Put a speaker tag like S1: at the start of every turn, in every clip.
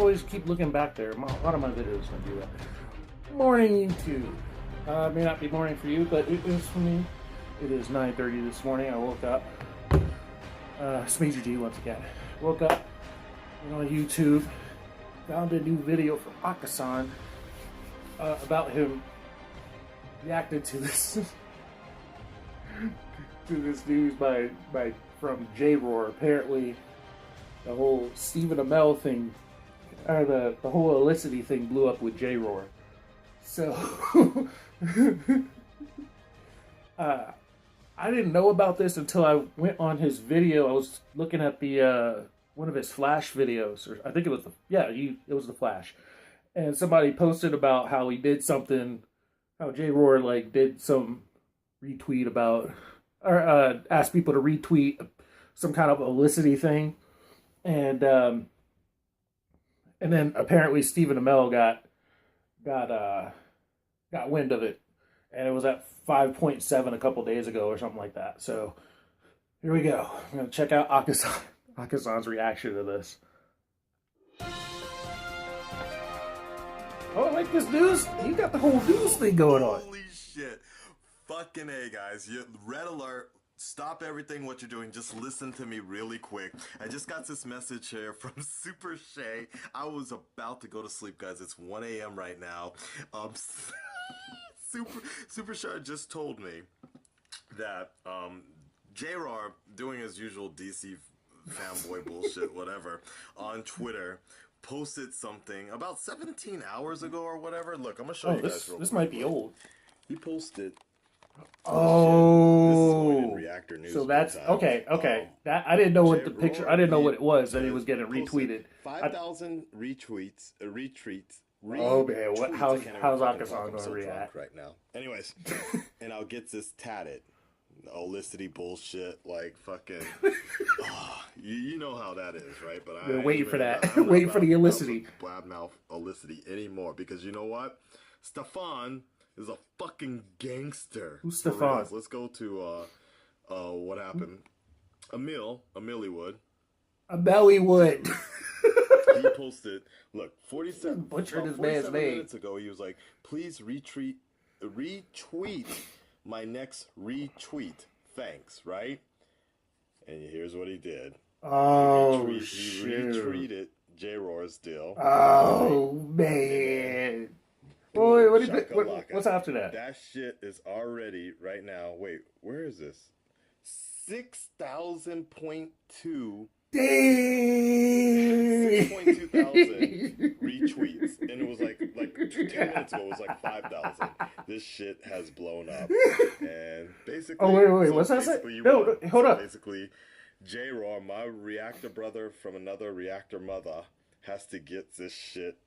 S1: always keep looking back there. A lot of my videos gonna do that. Morning YouTube. May not be morning for you, but it is for me. It is 9:30 this morning. I woke up. It's Major D once again. Woke up, went on YouTube, found a new video from Akasan about him reacted to this to this news from J-Roar. Apparently, the whole Stephen Amell thing, or the whole Elicity thing, blew up with J-Roar. So, I didn't know about this until I went on his video. I was looking at the one of his Flash videos, or I think it was it was the Flash, and somebody posted about how he did something, how J-Roar like did some retweet about, or asked people to retweet some kind of Elicity thing, and then apparently Stephen Amell got wind of it, and it was at 5.7 a couple days ago or something like that. So here we go. I'm gonna check out Akasan's reaction to this. Oh, I like this news. You got the whole news thing going on.
S2: Holy shit. Fucking A, guys. Red alert. Stop everything what you're doing. Just listen to me really quick. I just got this message here from Super Shay. I was about to go to sleep, guys. It's 1 a.m. right now. Super Shay just told me that J-Roar, doing his usual DC fanboy bullshit, whatever, on Twitter, posted something about 17 hours ago or whatever. Look, I'm gonna show you guys real quick.
S1: This might be old.
S2: He posted.
S1: Oh,
S2: Reactor News
S1: so that's okay. That I didn't know what the picture. I didn't know what it was that he was getting retweeted.
S2: 5,000 retweets, retweets.
S1: Oh man, how's Akasan gonna react
S2: right now? Anyways, and I'll get this tatted. Olicity bullshit, like fucking. You know how that is, right? But
S1: we're waiting for that. Waiting for the Elicity.
S2: Blabmouth Elicity anymore, because you know what? Stefan is a fucking gangster.
S1: Who's Stefan?
S2: Let's go to what happened. Amellywood. He posted, look, 47
S1: butchered his man's name.
S2: minutes ago, he was like, please retweet my next retweet. Thanks, right? And here's what he did.
S1: Oh,
S2: he
S1: shit.
S2: retweeted J-Roar's deal.
S1: Oh, man. Boy, what's after that?
S2: That shit is already, right now, wait, where is this? 6,000.2.
S1: Dang!
S2: 6.2 thousand retweets, and it was like 10 minutes ago it was like 5,000. This shit has blown up, and basically.
S1: Oh wait, what's that say? No, hold up.
S2: Basically, J-Roar, my reactor brother from another reactor mother, has to get this shit.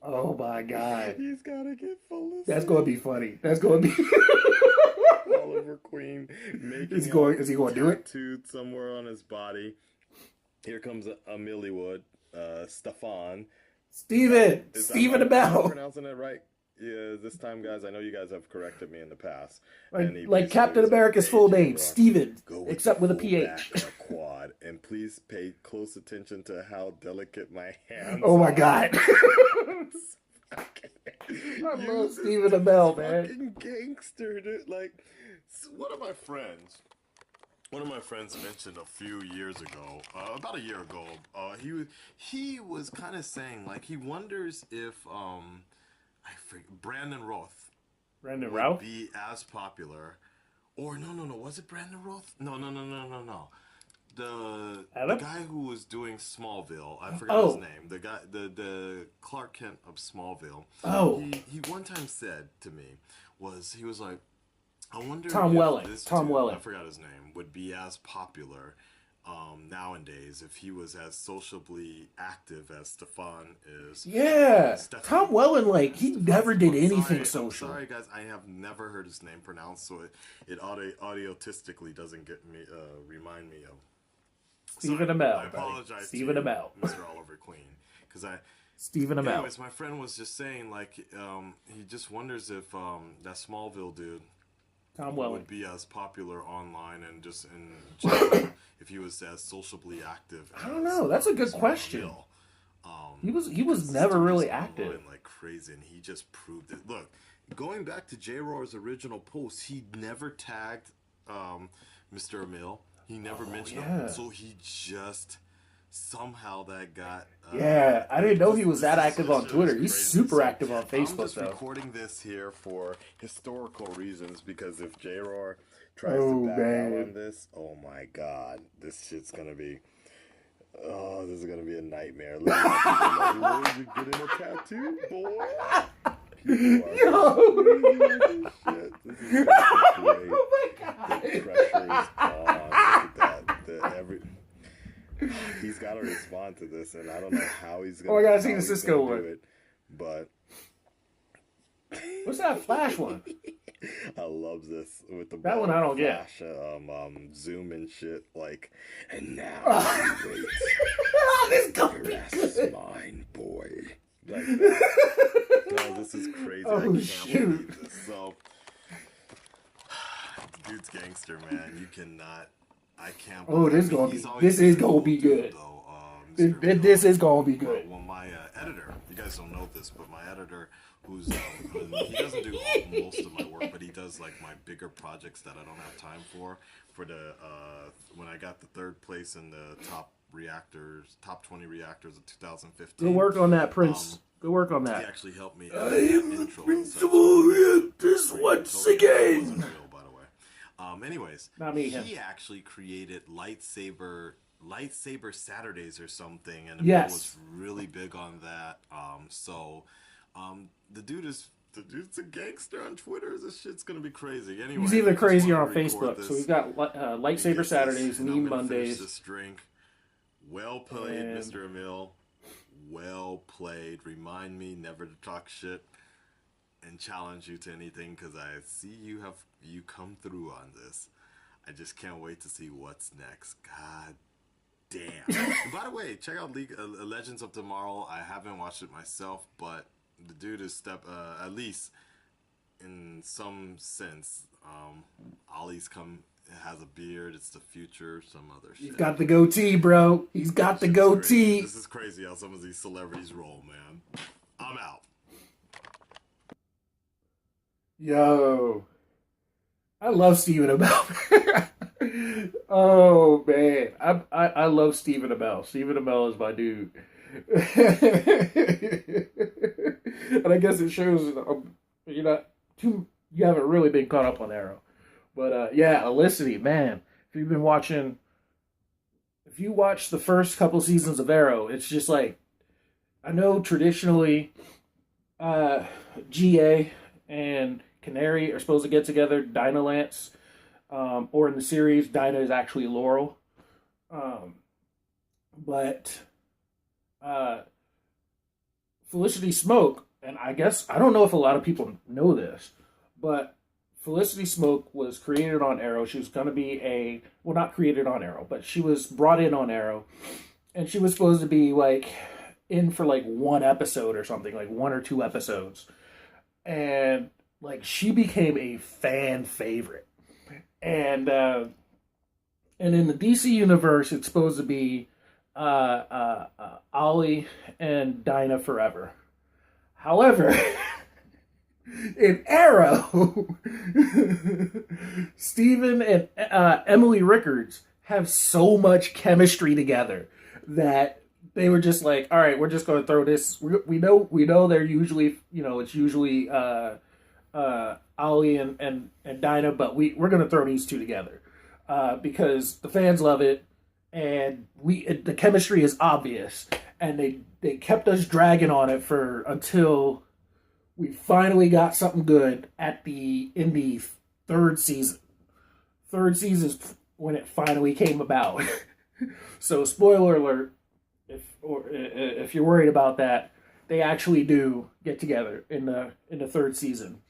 S1: Oh my god!
S2: He's gotta get Felicity.
S1: That's gonna be funny. That's gonna be.
S2: Oliver Queen making.
S1: Is he going to do it?
S2: Tattooed somewhere on his body. Here comes Amellywood, Stefan.
S1: Stephen
S2: Am
S1: Amell.
S2: Pronouncing it right? Yeah, this time, guys. I know you guys have corrected me in the past.
S1: Like Captain America's full name, Stephen, except with a PH.
S2: Quad, and please pay close attention to how delicate my hands.
S1: Oh my god. I love Stephen Amell, man.
S2: Fucking gangster, dude. Like, one of my friends mentioned a few years ago, about a year ago, he was kind of saying, like, he wonders if Brandon Routh would be as popular, or no, was it Brandon Routh? No. The guy who was doing Smallville, I forgot his name. The guy, the Clark Kent of Smallville.
S1: Oh,
S2: he one time said to me, he was like, I wonder
S1: Tom
S2: if
S1: Welling.
S2: this
S1: Tom
S2: dude,
S1: Welling.
S2: I forgot his name, would be as popular nowadays if he was as sociably active as Stefan is.
S1: Yeah, Tom Welling, like, he never did anything
S2: I'm
S1: social.
S2: sorry, guys, I have never heard his name pronounced, so it audiotistically doesn't remind me of.
S1: Stephen Amell.
S2: I apologize.
S1: Stephen Amell.
S2: Mr. Oliver Queen, because
S1: Stephen Amell.
S2: Anyways, my friend was just saying, like, he just wonders if that Smallville dude
S1: Tom Welling
S2: would be as popular online and just in general if he was as socially active.
S1: I don't know. That's a good question.
S2: Emil.
S1: He was never really active.
S2: Like crazy, and he just proved it. Look, going back to J. Roar's original post, he never tagged Mr. Emil. He never mentioned him, so he just somehow that got.
S1: Yeah, I didn't know he was that active on Twitter. He's super active on Facebook.
S2: I'm just
S1: though.
S2: recording this here for historical reasons because if J. Roar tries to back out on this, oh my god, this shit's gonna be. Oh, this is gonna be a nightmare. Look at like, you getting a tattoo, boy? Yo! Shit. This is great.
S1: Oh my god!
S2: The pressure is on. Look at that. He's got to respond to this, and I don't know how he's gonna.
S1: Oh, I gotta see the Cisco one.
S2: But
S1: what's that Flash one?
S2: I love this with the
S1: that one. I don't get
S2: zoom and shit. Like, and now wait.
S1: This
S2: is mine, boy. Like that. No, this is crazy.
S1: Oh,
S2: I can't
S1: shoot.
S2: believe this. So, dude's gangster, man. You cannot. I can't.
S1: Oh, this is gonna be good.
S2: Though,
S1: this is gonna be good.
S2: Well, my editor. You guys don't know this, but my editor. Who's he doesn't do most of my work, but he does like my bigger projects that I don't have time for. For the when I got the third place in the top 20 reactors of 2015.
S1: Good work on that, Prince. Good work on that.
S2: He actually helped me. I am
S1: invincible reactors once again.
S2: Wasn't real, by the way. Anyways,
S1: not me.
S2: He actually created lightsaber Saturdays or something, and
S1: yes,
S2: was really big on that. The dude's a gangster on Twitter. This shit's gonna be crazy. Anyway,
S1: he's even crazier on Facebook. So we've got lightsaber Saturdays, meme Mondays.
S2: This drink. Well played, Mr. Emil. Well played. Remind me never to talk shit and challenge you to anything because I see you come through on this. I just can't wait to see what's next. God damn. And by the way, check out League Legends of Tomorrow. I haven't watched it myself, but the dude is at least in some sense. Ollie's has a beard. It's the future. Some other shit.
S1: He's got the goatee, bro. He's got the goatee.
S2: This is crazy how some of these celebrities roll, man. I'm out.
S1: Yo, I love Stephen Amell. Oh man, I love Stephen Amell. Stephen Amell is my dude. And I guess it shows you haven't really been caught up on Arrow. But yeah, Olicity, man. If you watch the first couple seasons of Arrow, it's just like, I know traditionally GA and Canary are supposed to get together, Dinah Lance, or in the series, Dinah is actually Laurel. But Felicity Smoke, and I don't know if a lot of people know this, but Felicity Smoke was created on Arrow. She was going to be not created on Arrow, but she was brought in on Arrow, and she was supposed to be like in for like one episode or something, like 1 or 2 episodes, and like she became a fan favorite, and in the DC universe, it's supposed to be Ollie and Dinah forever. However, in Arrow, Steven and Emily Rickards have so much chemistry together that they were just like, all right, we're just going to throw this. We know they're usually, it's usually Ollie and Dinah, but we're going to throw these two together because the fans love it, and the chemistry is obvious, and they kept us dragging on it until we finally got something good in the third season. Third season is when it finally came about. So spoiler alert, if you're worried about that, they actually do get together in the third season.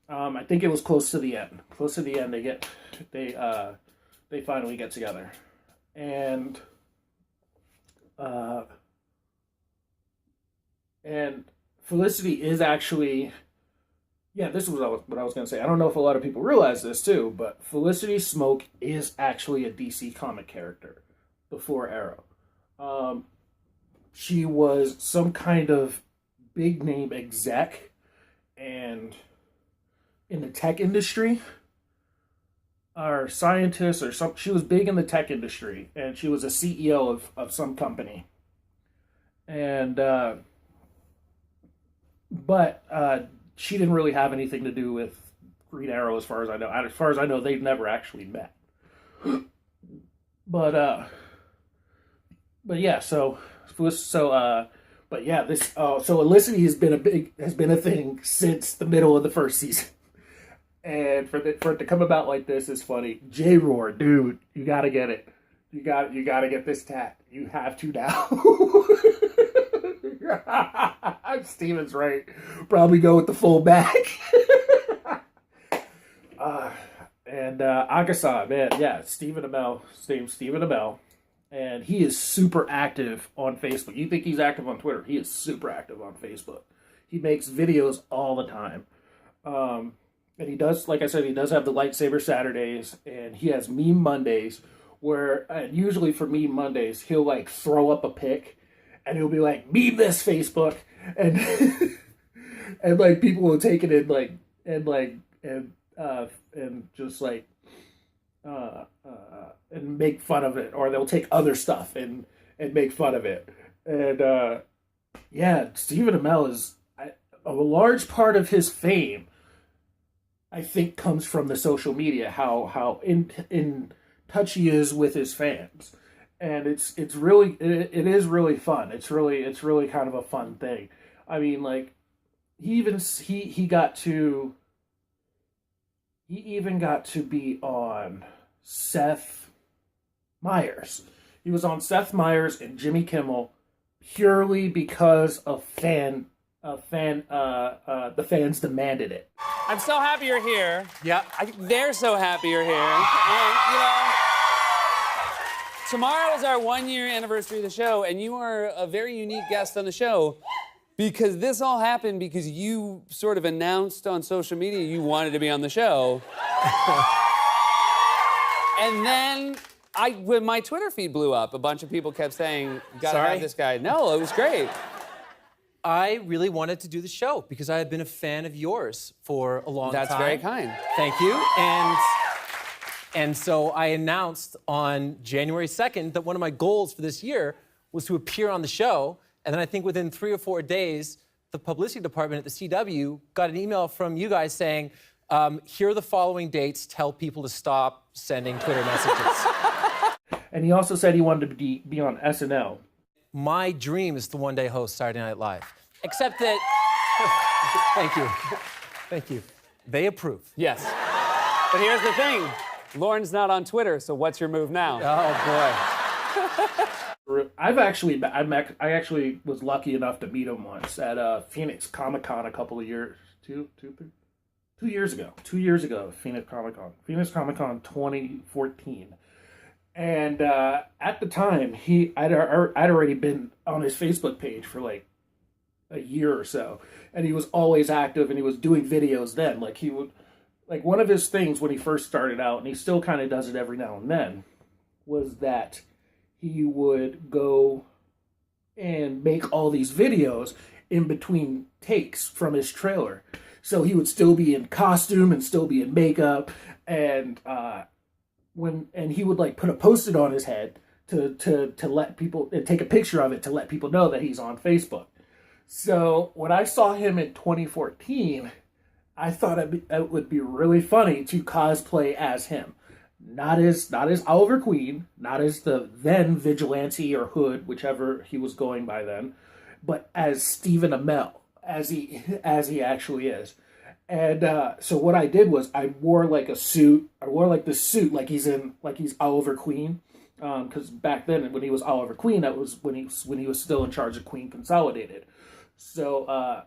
S1: I think it was close to the end. Close to the end, they finally get together, and Felicity is actually Yeah, this was what I was going to say. I don't know if a lot of people realize this too, but Felicity Smoke is actually a DC comic character before Arrow. Um, she was some kind of big name exec and in the tech industry or scientist or some. She was big in the tech industry and she was a CEO of some company. And but she didn't really have anything to do with Green Arrow, as far as I know. As far as I know, they've never actually met. But but yeah, but yeah, this so Elicity has been a thing since the middle of the first season, and for it to come about like this is funny. J Roar, dude, you gotta get it. You gotta get this tat. You have to now. Steven's right. Probably go with the full back. And Agasa, man, yeah, Stephen Amell, and he is super active on Facebook. You think he's active on Twitter? He is super active on Facebook. He makes videos all the time, and he does, like I said, he does have the lightsaber Saturdays, and he has meme Mondays, where usually for meme Mondays he'll like throw up a pic, and he'll be like, meme this Facebook, and and like people will take it and just like and make fun of it, or they'll take other stuff and make fun of it. And yeah, Stephen Amell is a large part of his fame, I think, comes from the social media. How in touch he is with his fans, and it is really fun. It's really kind of a fun thing. I mean, like he even got to be on Seth Meyers. He was on Seth Meyers and Jimmy Kimmel purely because the fans demanded it.
S3: I'm so happy you're here.
S4: Yeah.
S3: They're so happy you're here. And, tomorrow is our 1-year anniversary of the show, and you are a very unique guest on the show because this all happened because you sort of announced on social media you wanted to be on the show. And then when my Twitter feed blew up, a bunch of people kept saying, you gotta have this guy. No, it was great.
S4: I really wanted to do the show because I had been a fan of yours for a long time.
S3: That's very kind.
S4: Thank you. And so I announced on January 2nd that one of my goals for this year was to appear on the show. And then I think within 3 or 4 days, the publicity department at the CW got an email from you guys saying, here are the following dates, tell people to stop sending Twitter messages.
S1: And he also said he wanted to be on SNL.
S4: My dream is to one day host Saturday Night Live. Except that, thank you. Thank you. They approve.
S3: Yes. But here's the thing. Lauren's not on Twitter, so what's your move now?
S4: Oh, boy.
S1: I actually was lucky enough to meet him once at Phoenix Comic Con a couple of years, 2 years ago. 2 years ago, Phoenix Comic Con 2014. And at the time, I'd already been on his Facebook page for like a year or so, and he was always active, and he was doing videos then. Like he would, like one of his things when he first started out, and he still kind of does it every now and then, was that he would go and make all these videos in between takes from his trailer. So he would still be in costume and still be in makeup, and he would like put a Post-it on his head to let people take a picture of it to let people know that he's on Facebook. So when I saw him in 2014, I thought it would be really funny to cosplay as him. Not as Oliver Queen, not as the then Vigilante or Hood, whichever he was going by then, but as Stephen Amell, as he actually is. And so what I did was I wore like a suit. I wore like this suit like he's Oliver Queen, because back then when he was Oliver Queen, that was when he was still in charge of Queen Consolidated. So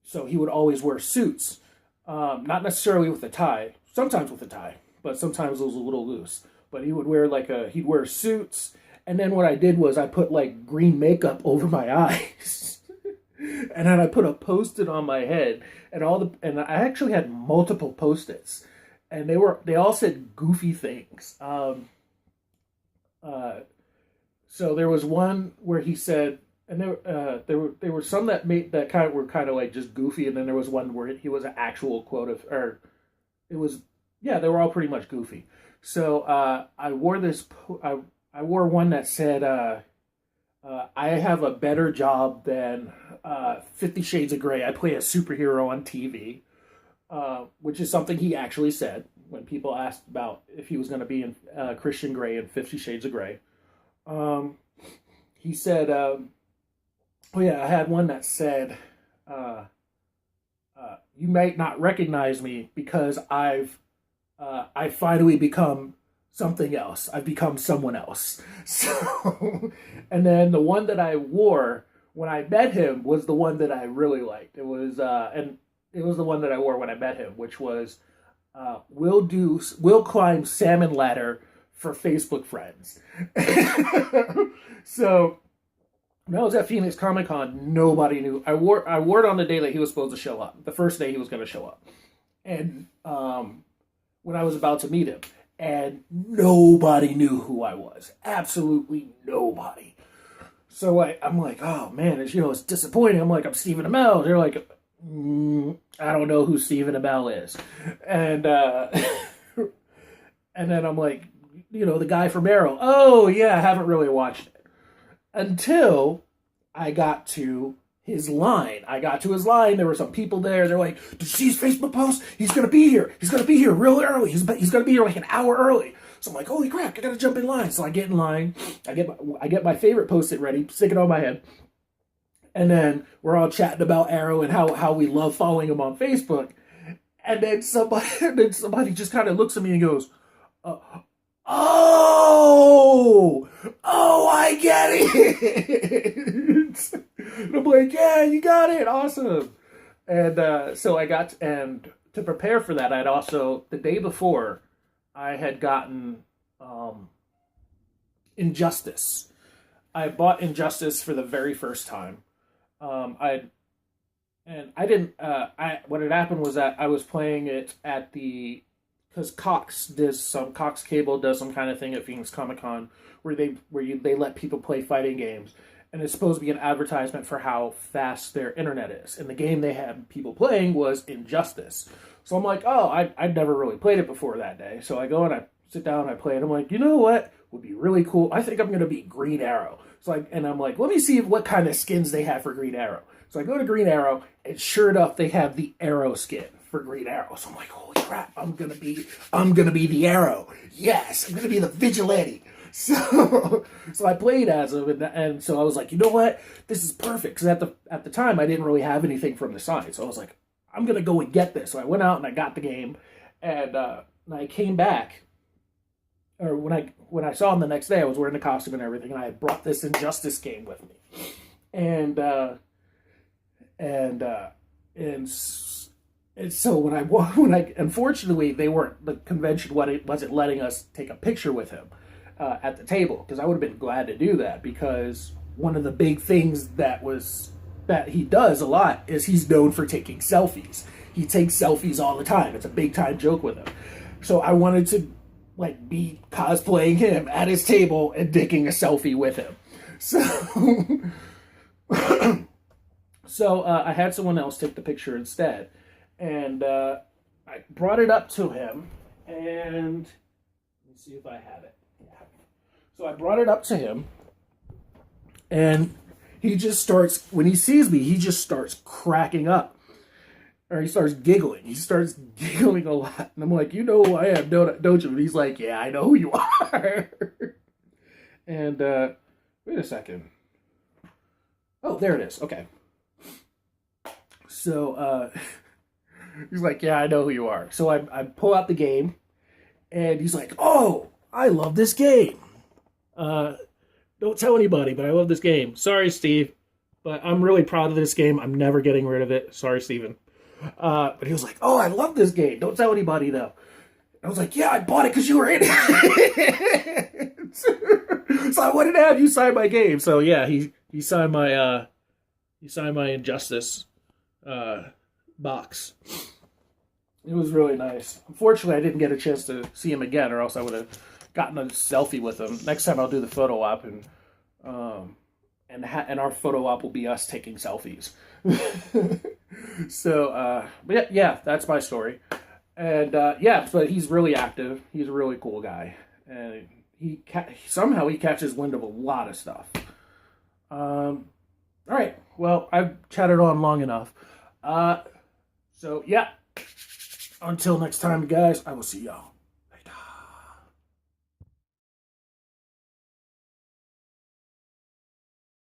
S1: so he would always wear suits, not necessarily with a tie. Sometimes with a tie, but sometimes it was a little loose. But he would wear he'd wear suits, and then what I did was I put like green makeup over my eyes. And then I put a post-it on my head, and I actually had multiple post-its, and they all said goofy things. So there was one where he said, and there were some that were kind of like just goofy, and then there was one where he was an actual quote of, or it was, yeah, they were all pretty much goofy. So I wore I wore one that said, I have a better job than 50 Shades of Grey. I play a superhero on TV, which is something he actually said when people asked about if he was going to be in Christian Grey in 50 Shades of Grey. He said, oh yeah, I had one that said, you might not recognize me because I finally become something else. I've become someone else. So, and then the one that I wore when I met him was the one that I really liked. It was, and it was the one that I wore when I met him, which was, we'll climb salmon ladder for Facebook friends. So when I was at Phoenix Comic Con, nobody knew. I wore it on the day that he was supposed to show up, the first day he was going to show up, and when I was about to meet him, and nobody knew who I was. Absolutely nobody. So I'm like, oh man, it's disappointing. I'm like, I'm Stephen Amell. They're like, I don't know who Stephen Amell is, and and then I'm like, the guy from Arrow. Oh yeah, I haven't really watched it until I got to his line. There were some people there. They're like, did you see his Facebook post? He's going to be here. He's going to be here real early. He's going to be here like an hour early. So I'm like, holy crap, I got to jump in line. So I get in line. I get my favorite post-it ready, stick it on my head. And then we're all chatting about Arrow and how we love following him on Facebook. And then somebody just kind of looks at me and goes, oh, I get it. And I'm like, yeah, you got it. Awesome. And so and to prepare for that, I'd also, the day before, I had gotten Injustice. I bought Injustice for the very first time. What had happened was that I was playing it at because Cox Cable does some kind of thing at Phoenix Comic Con where they let people play fighting games, and it's supposed to be an advertisement for how fast their internet is. And the game they had people playing was Injustice. So I'm like, oh, I'd never really played it before that day. So I go and I sit down and I play it. I'm like, you know what would be really cool? I think I'm going to be Green Arrow. I'm like, let me see what kind of skins they have for Green Arrow. So I go to Green Arrow, and sure enough, they have the Arrow skin for Green Arrow. So I'm like, holy crap, I'm gonna be the Arrow. Yes, I'm gonna be the vigilante. So I played as him, and so I was like, you know what, this is perfect. Because at the time, I didn't really have anything from the side, so I was like, I'm gonna go and get this. So I went out and I got the game, and I came back. Or when I saw him the next day, I was wearing the costume and everything, and I had brought this Injustice game with me, and so when I unfortunately the convention wasn't letting us take a picture with him at the table, because I would have been glad to do that, because one of the big things that he does a lot is he's known for taking selfies. He takes selfies all the time. It's a big time joke with him. So I wanted to be cosplaying him at his table and taking a selfie with him. So I had someone else take the picture instead. And I brought it up to him, and let me see if I have it. Yeah. So I brought it up to him, and he just starts, when he sees me, he just starts cracking up. Or he starts giggling. He starts giggling a lot. And I'm like, you know who I am, don't you? And he's like, yeah, I know who you are. And, wait a second. Oh, there it is. Okay. So, he's like, yeah, I know who you are. So I pull out the game, and he's like, oh, I love this game. Don't tell anybody, but I love this game. Sorry, Steve, but I'm really proud of this game. I'm never getting rid of it. Sorry, Steven. But he was like, oh, I love this game. Don't tell anybody, though. I was like, yeah, I bought it because you were in it. So I wanted to have you sign my game. So, yeah, he signed my He signed my Injustice box. It was really nice. Unfortunately, I didn't get a chance to see him again, or else I would have gotten a selfie with him. Next time I'll do the photo op, and our photo op will be us taking selfies. So, but yeah, that's my story. And yeah, but he's really active. He's a really cool guy, and somehow he catches wind of a lot of stuff. All right. Well, I've chatted on long enough. So yeah. Until next time, guys, I will see y'all.